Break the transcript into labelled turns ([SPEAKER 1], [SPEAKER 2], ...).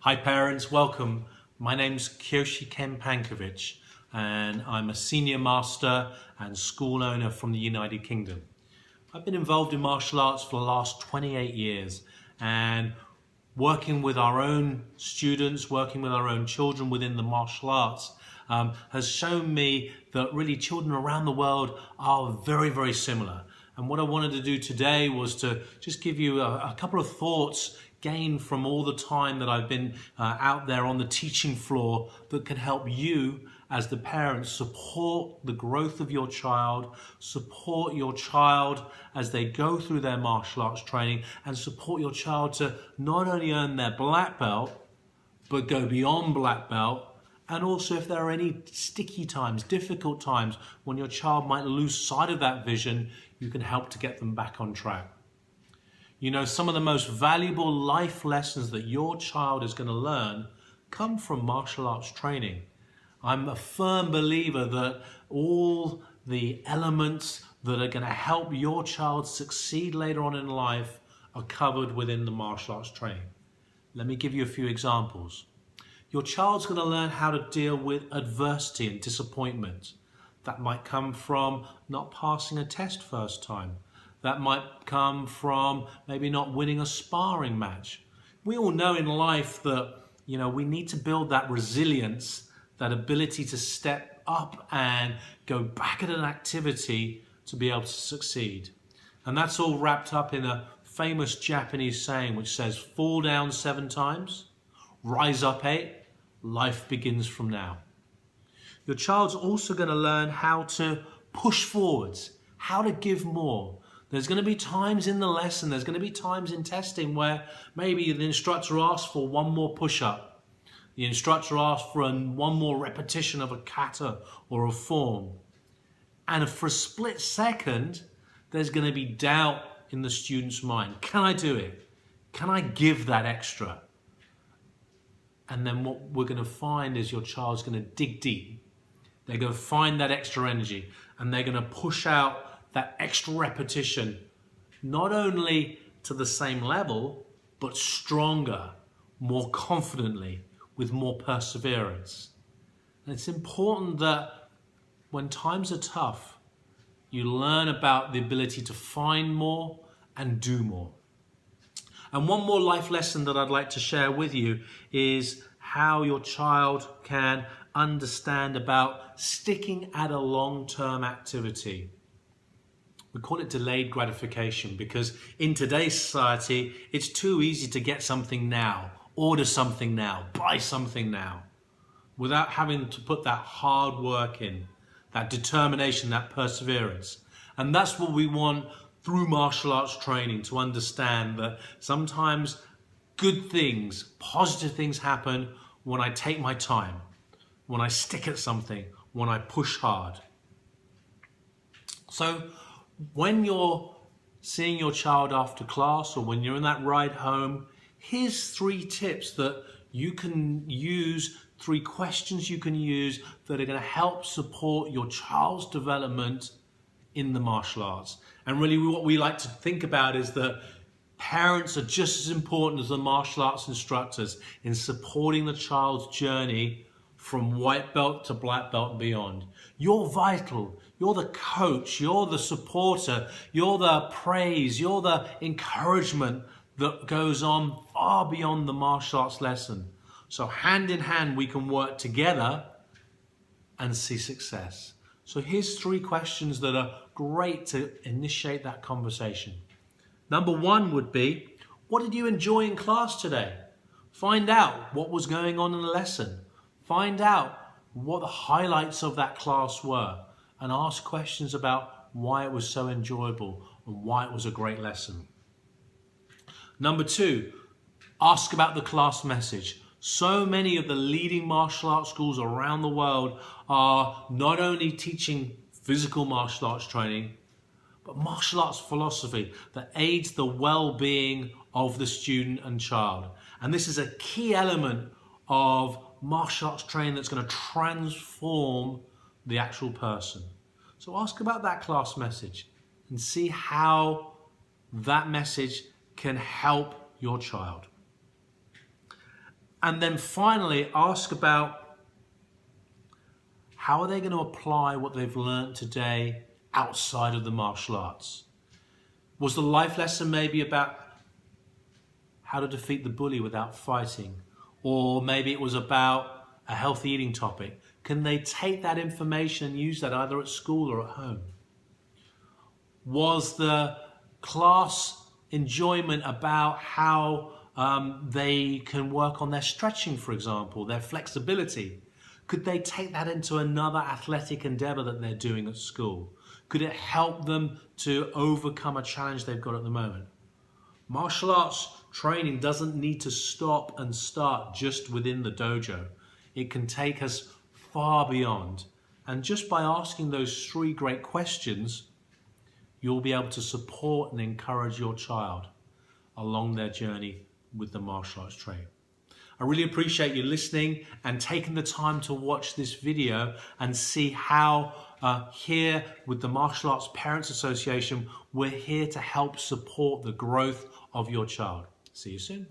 [SPEAKER 1] Hi parents, welcome. My name's Kyioshi Pankiewicz and I'm a senior master and school owner from the United Kingdom. I've been involved in martial arts for the last 28 years and working with our own students, working with our own children within the martial arts has shown me that really children around the world are very, very similar. And what I wanted to do today was to just give you a couple of thoughts gained from all the time that I've been out there on the teaching floor that can help you as the parents support the growth of your child, support your child as they go through their martial arts training, and support your child to not only earn their black belt, but go beyond black belt. And also if there are any sticky times, difficult times when your child might lose sight of that vision, you can help to get them back on track. You know, some of the most valuable life lessons that your child is going to learn come from martial arts training. I'm a firm believer that all the elements that are going to help your child succeed later on in life are covered within the martial arts training. Let me give you a few examples. Your child's going to learn how to deal with adversity and disappointment. That might come from not passing a test first time. That might come from maybe not winning a sparring match. We all know in life that, you know, we need to build that resilience, that ability to step up and go back at an activity to be able to succeed. And that's all wrapped up in a famous Japanese saying which says, fall down 7 times, rise up 8, life begins from now. Your child's also going to learn how to push forwards, how to give more. There's going to be times in the lesson, there's going to be times in testing where maybe the instructor asks for one more push-up. The instructor asks for one more repetition of a kata or a form. And for a split second, there's going to be doubt in the student's mind. Can I do it? Can I give that extra? And then what we're going to find is your child's going to dig deep. They're going to find that extra energy and they're going to push out that extra repetition, not only to the same level, but stronger, more confidently, with more perseverance. And it's important that when times are tough, you learn about the ability to find more and do more. And one more life lesson that I'd like to share with you is how your child can understand about sticking at a long-term activity. We call it delayed gratification because in today's society, it's too easy to get something now, order something now, buy something now, without having to put that hard work in, that determination, that perseverance. And that's what we want through martial arts training, to understand that sometimes good things, positive things happen when I take my time, when I stick at something, when I push hard. So when you're seeing your child after class or when you're in that ride home, here's 3 tips that you can use, 3 questions you can use that are going to help support your child's development in the martial arts. And really what we like to think about is that parents are just as important as the martial arts instructors in supporting the child's journey from white belt to black belt and beyond. You're vital. You're the coach. You're the supporter. You're the praise. You're the encouragement that goes on far beyond the martial arts lesson. So hand in hand, we can work together and see success. So here's 3 questions that are great to initiate that conversation. Number 1 would be, what did you enjoy in class today? Find out what was going on in the lesson. Find out what the highlights of that class were and ask questions about why it was so enjoyable and why it was a great lesson. Number 2, ask about the class message. So many of the leading martial arts schools around the world are not only teaching physical martial arts training, but martial arts philosophy that aids the well-being of the student and child. And this is a key element of martial arts training that's going to transform the actual person. So ask about that class message and see how that message can help your child. And then finally, ask about how are they going to apply what they've learned today outside of the martial arts? Was the life lesson maybe about how to defeat the bully without fighting? Or maybe it was about a healthy eating topic. Can they take that information and use that either at school or at home? Was the class enjoyment about how they can work on their stretching, for example, their flexibility? Could they take that into another athletic endeavor that they're doing at school? Could it help them to overcome a challenge they've got at the moment? Martial arts training doesn't need to stop and start just within the dojo. It can take us far beyond. And just by asking those 3 great questions, you'll be able to support and encourage your child along their journey with the martial arts training. I really appreciate you listening and taking the time to watch this video and see how here with the Martial Arts Parents Association, we're here to help support the growth of your child. See you soon.